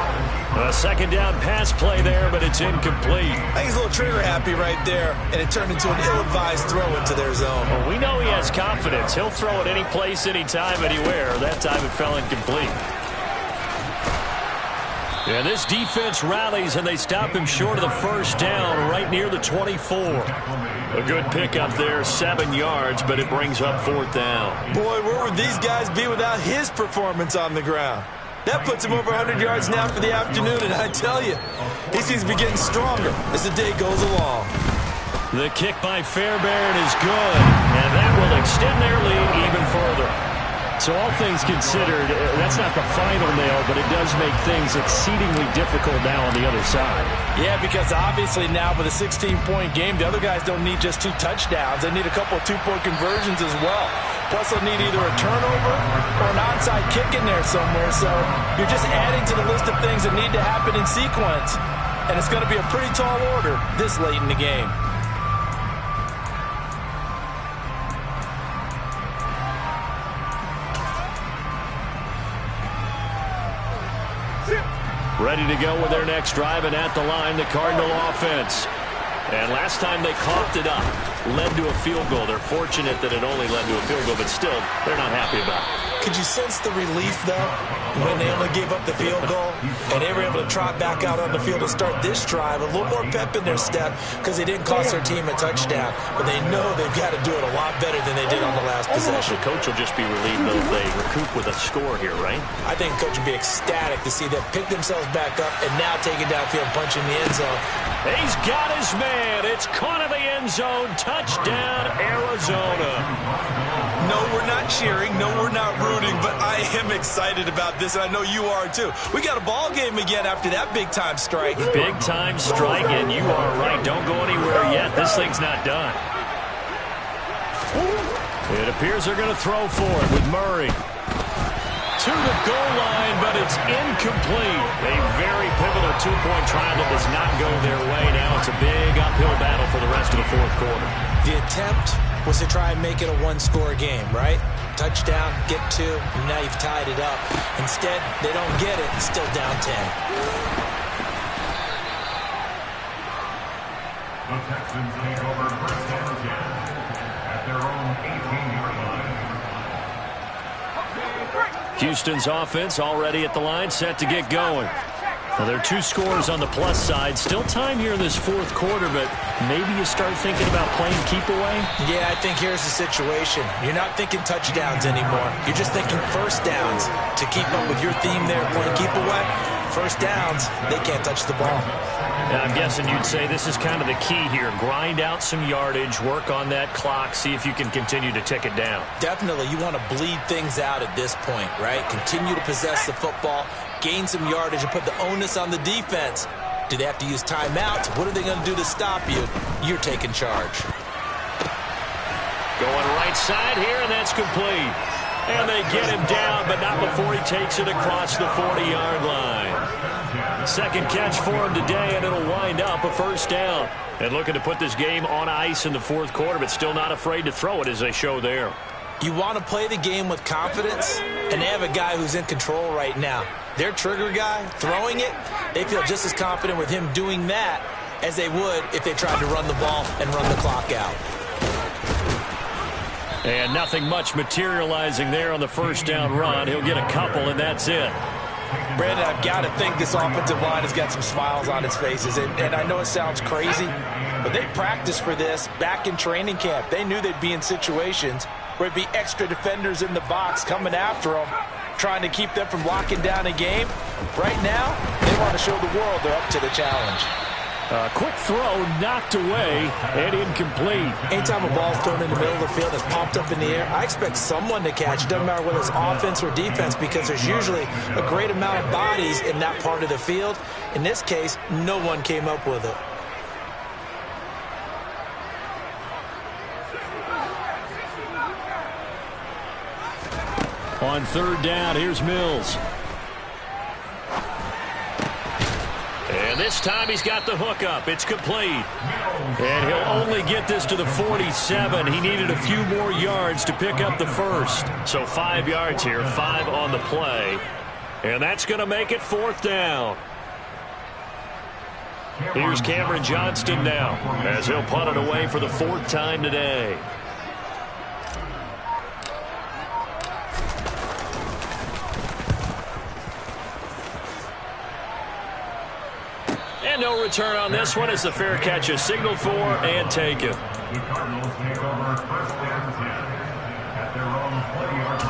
A 2nd down pass play there, but it's incomplete. I think he's a little trigger happy right there, and it turned into an ill-advised throw into their zone. Well, we know he has confidence. He'll throw it any place, anytime, anywhere. That time it fell incomplete. And this defense rallies, and they stop him short of the 1st down right near the 24. A good pickup there, 7 yards, but it brings up 4th down. Boy, where would these guys be without his performance on the ground? That puts him over 100 yards now for the afternoon, and I tell you, he seems to be getting stronger as the day goes along. The kick by Fairbairn is good, and that will extend their lead even further. So all things considered, that's not the final nail, but it does make things exceedingly difficult now on the other side. Yeah, because obviously now with a 16-point game, the other guys don't need just 2 touchdowns. They need a couple of 2-point conversions as well. Plus, they'll need either a turnover or an onside kick in there somewhere. So you're just adding to the list of things that need to happen in sequence. And it's going to be a pretty tall order this late in the game. Ready to go with their next drive, and at the line, the Cardinal offense. And last time they coughed it up, led to a field goal. They're fortunate that it only led to a field goal, but still, they're not happy about it. Could you sense the relief, though, when they only gave up the field goal and they were able to trot back out on the field to start this drive? A little more pep in their step because they didn't cost their team a touchdown, but they know they've got to do it a lot better than they did on the last possession. The coach will just be relieved, though, if they recoup with a score here, right? I think the coach will be ecstatic to see them pick themselves back up and now take it downfield, punching the end zone. He's got his man. It's caught in the end zone. Touchdown, Arizona. No, we're not cheering. No, we're not rooting, but I am excited about this, and I know you are too. We got a ball game again after that big-time strike. Big-time strike, and you are right. Don't go anywhere yet. This thing's not done. It appears they're going to throw for it with Murray. to the goal line, but it's incomplete. A very pivotal two-point try that does not go their way. Now it's a big uphill battle for the rest of the fourth quarter. The attempt was to try and make it a one-score game, right? Touchdown, get 2, and now you've tied it up. Instead, they don't get it, it's still down 10. The Texans take over first down 10 at their own 18-yard line. Houston's offense already at the line, set to get going. Now, there are 2 scores on the plus side. Still time here in this fourth quarter, but maybe you start thinking about playing keep away? Yeah, I think here's the situation. You're not thinking touchdowns anymore. You're just thinking first downs. To keep up with your theme there, playing keep away, first downs, they can't touch the ball. And I'm guessing you'd say this is kind of the key here. Grind out some yardage, work on that clock, see if you can continue to tick it down. Definitely, you want to bleed things out at this point, right? Continue to possess the football, gain some yardage, and put the onus on the defense. Do they have to use timeouts? What are they going to do to stop you? You're taking charge. Going right side here, and that's complete. And they get him down, but not before he takes it across the 40-yard line. Second catch for him today, and it'll wind up a first down. And looking to put this game on ice in the fourth quarter, but still not afraid to throw it as they show there. You want to play the game with confidence, and they have a guy who's in control right now. Their trigger guy, throwing it, they feel just as confident with him doing that as they would if they tried to run the ball and run the clock out. And nothing much materializing there on the first down run. He'll get a couple, and that's it. Brandon, I've got to think this offensive line has got some smiles on its faces. And I know it sounds crazy, but they practiced for this back in training camp. They knew they'd be in situations where it'd be extra defenders in the box coming after them, trying to keep them from locking down a game. Right now, they want to show the world they're up to the challenge. Quick throw, knocked away, and incomplete. Anytime a ball's thrown in the middle of the field that's popped up in the air, I expect someone to catch. It doesn't matter whether it's offense or defense, because there's usually a great amount of bodies in that part of the field. In this case, no one came up with it. On third down, here's Mills. And this time he's got the hook up. It's complete. And he'll only get this to the 47. He needed a few more yards to pick up the first. So 5 yards here, 5 on the play. And that's going to make it fourth down. Here's Cameron Johnston now as he'll punt it away for the 4th time today. And no return on this one as the fair catch is signaled for and taken. The Cardinals take over first down 10 at their own 20-yard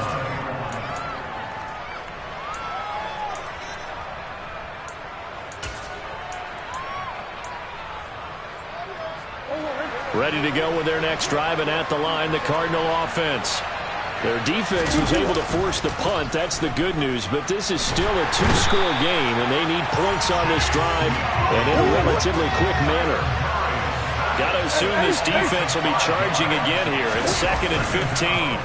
line. Ready to go with their next drive, and at the line, the Cardinal offense. Their defense was able to force the punt. That's the good news, but this is still a 2-score game, and they need points on this drive and in a relatively quick manner. Got to assume this defense will be charging again here. It's 2nd and 15.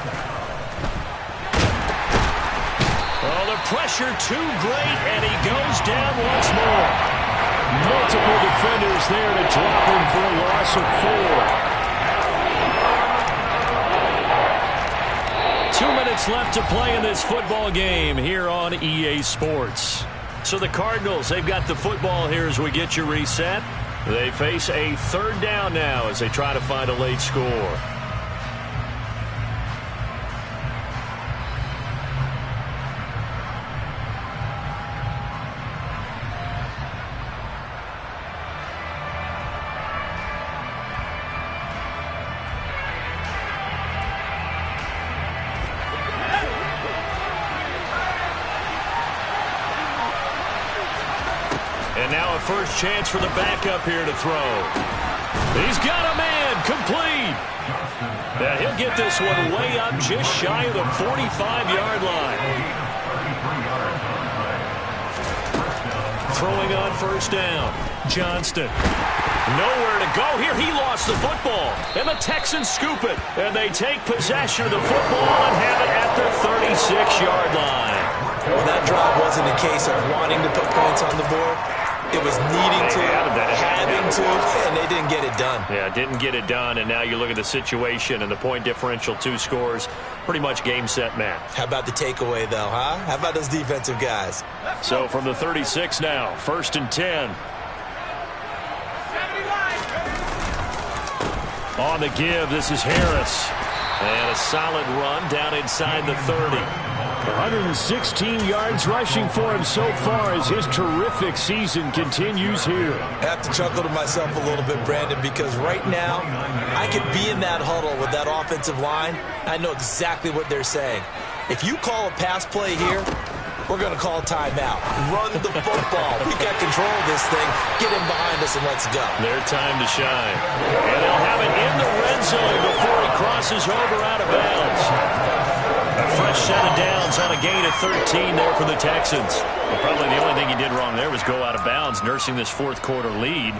Oh, the pressure too great, and he goes down once more. Multiple defenders there to drop him for a loss of 4. 2 minutes left to play in this football game here on EA Sports. So the Cardinals, they've got the football here as we get you reset. They face a third down now as they try to find a late score. First chance for the backup here to throw. He's got a man, complete. Now he'll get this one way up just shy of the 45-yard line. Throwing on first down. Johnston. Nowhere to go here. He lost the football. And the Texans scoop it. And they take possession of the football and have it at the 36-yard line. Well, that drive wasn't a case of wanting to put points on the board. It was needing to, having to, and they didn't get it done. Yeah, didn't get it done, and now you look at the situation and the point differential, 2 scores, pretty much game, set, match. How about the takeaway, though, huh? How about those defensive guys? So from the 36 now, 1st and 10. On the give, this is Harris. And a solid run down inside the 30. 116 yards rushing for him so far as his terrific season continues here. I have to chuckle to myself a little bit, Brandon, because right now I could be in that huddle with that offensive line. I know exactly what they're saying. If you call a pass play here, we're going to call a timeout. Run the football. We got control of this thing. Get him behind us and let's go. Their time to shine. And they'll have it in the red zone before he crosses over out of bounds. A fresh set of downs on a gain of 13 there for the Texans. Well, probably the only thing he did wrong there was go out of bounds, nursing this 4th quarter lead.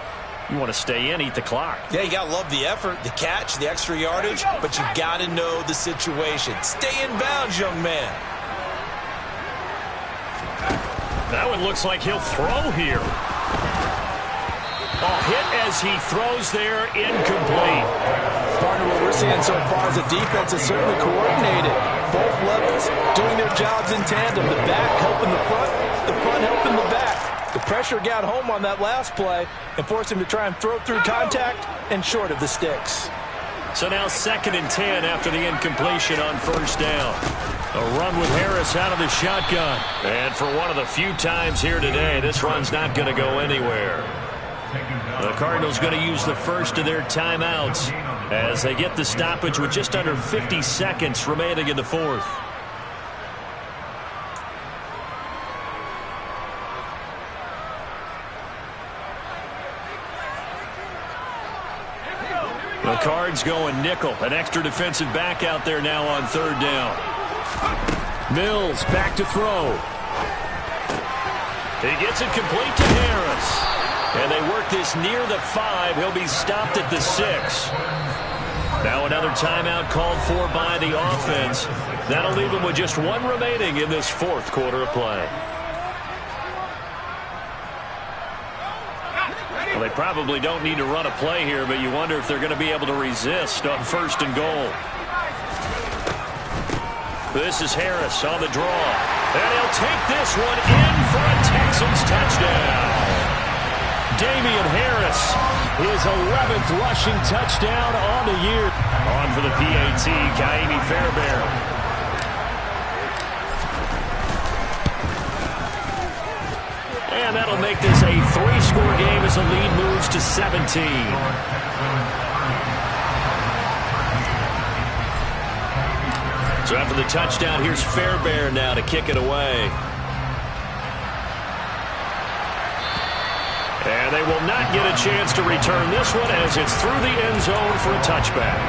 You want to stay in, eat the clock. Yeah, you got to love the effort, the catch, the extra yardage, but you got to know the situation. Stay in bounds, young man. That one looks like he'll throw here. Hit as he throws there, incomplete. Partner, what we're seeing so far is the defense is certainly coordinated. Both levels doing their jobs in tandem. The back helping the front helping the back. The pressure got home on that last play and forced him to try and throw through contact and short of the sticks. So now 2nd and 10 after the incompletion on 1st down. A run with Harris out of the shotgun. And for one of the few times here today, this run's not going to go anywhere. The Cardinals going to use the first of their timeouts as they get the stoppage with just under 50 seconds remaining in the 4th. The Cards going nickel. An extra defensive back out there now on 3rd down. Mills back to throw. He gets it complete to Harris. And they work this near the 5. He'll be stopped at the 6. Now another timeout called for by the offense. That'll leave them with just 1 remaining in this 4th quarter of play. Well, they probably don't need to run a play here, but you wonder if they're going to be able to resist on 1st and goal. This is Harris on the draw. And he'll take this one in for a Texans touchdown. Damian Harris, his 11th rushing touchdown on the year. On for the PAT, Ka'imi Fairbairn. And that'll make this a 3-score game as the lead moves to 17. So after the touchdown, here's Fairbairn now to kick it away. And they will not get a chance to return this one as it's through the end zone for a touchback.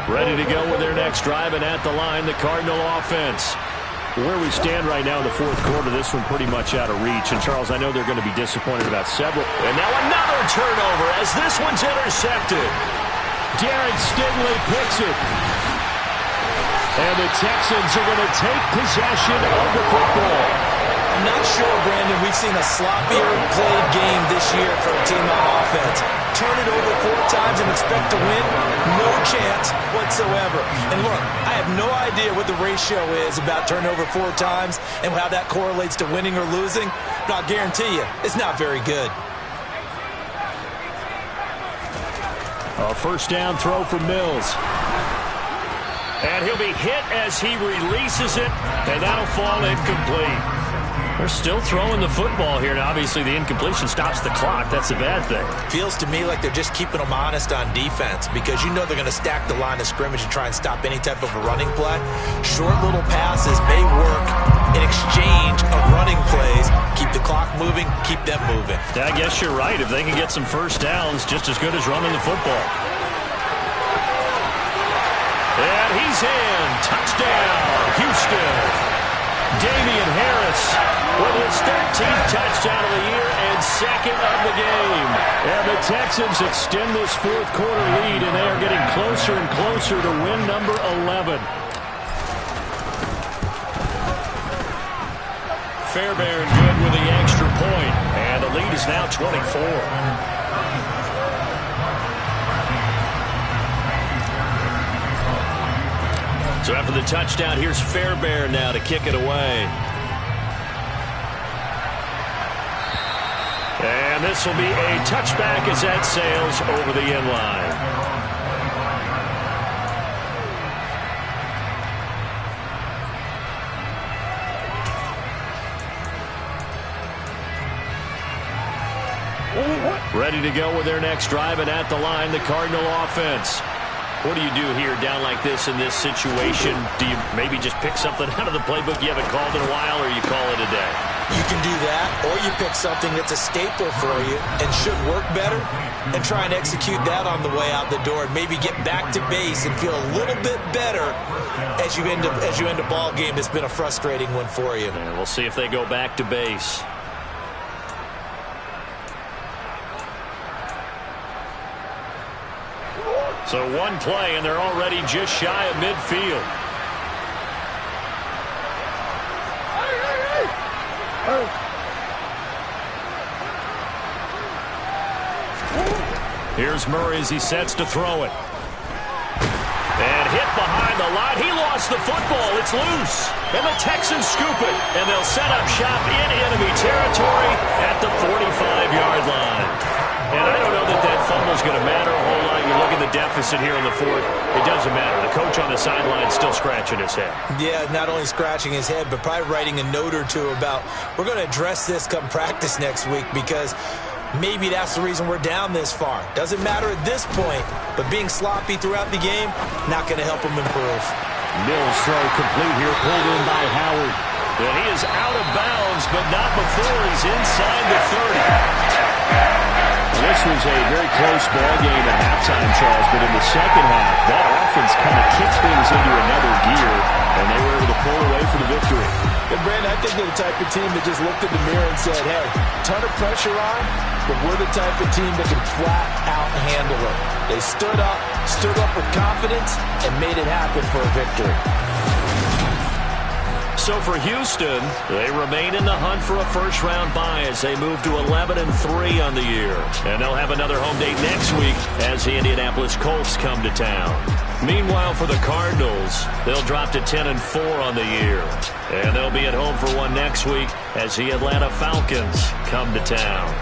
Ready to go with their next drive, and at the line, the Cardinal offense. Where we stand right now in the 4th quarter, this one pretty much out of reach. And, Charles, I know they're going to be disappointed about several. And now another turnover as this one's intercepted. Darren Stingley picks it. And the Texans are going to take possession of the football. I'm not sure, Brandon, we've seen a sloppier played game this year for a team on offense. Turn it over 4 times and expect to win? No chance whatsoever. And look, I have no idea what the ratio is about turnover 4 times and how that correlates to winning or losing, but I'll guarantee you, it's not very good. A 1st down throw for Mills. And he'll be hit as he releases it, and that'll fall incomplete. They're still throwing the football here. Now, obviously, the incompletion stops the clock. That's a bad thing. Feels to me like they're just keeping them honest on defense because you know they're going to stack the line of scrimmage and try and stop any type of a running play. Short little passes may work in exchange of running plays. Keep the clock moving, keep them moving. Yeah, I guess you're right. If they can get some 1st downs, just as good as running the football. And he's in. Touchdown, Houston. Damian Harris with his 13th touchdown of the year and 2nd of the game. And the Texans extend this fourth quarter lead, and they are getting closer and closer to win number 11. Fairbairn good with the extra point, and the lead is now 24. So after the touchdown, here's Fairbairn now to kick it away. And this will be a touchback as that sails over the end line. Ready to go with their next drive, and at the line, the Cardinal offense. What do you do here down like this in this situation? Do you maybe just pick something out of the playbook you haven't called in a while, or you call it a day? You can do that, or you pick something that's a staple for you and should work better and try and execute that on the way out the door and maybe get back to base and feel a little bit better as you end a ball game that's been a frustrating one for you. And we'll see if they go back to base. So one play, and they're already just shy of midfield. Here's Murray as he sets to throw it. And hit behind the line. He lost the football. It's loose. And the Texans scoop it. And they'll set up shop in enemy territory at the 45-yard line. And I don't know that that fumble's going to matter a whole lot. You look at the deficit here in the fourth. It doesn't matter. The coach on the sideline is still scratching his head. Yeah, not only scratching his head, but probably writing a note or two about, we're going to address this come practice next week, because maybe that's the reason we're down this far. Doesn't matter at this point, but being sloppy throughout the game, not going to help him improve. Mills throw complete here, pulled in by Howard. And he is out of bounds, but not before he's inside the 30. This was a very close ball game at halftime, Charles, but in the second half, that offense kind of kicked things into another gear, and they were able to pull away for the victory. And Brandon, I think they're the type of team that just looked in the mirror and said, hey, ton of pressure on, but we're the type of team that can flat out handle it. They stood up with confidence, and made it happen for a victory. So for Houston, they remain in the hunt for a first-round bye as they move to 11-3 on the year. And they'll have another home date next week as the Indianapolis Colts come to town. Meanwhile, for the Cardinals, they'll drop to 10-4 on the year. And they'll be at home for one next week as the Atlanta Falcons come to town.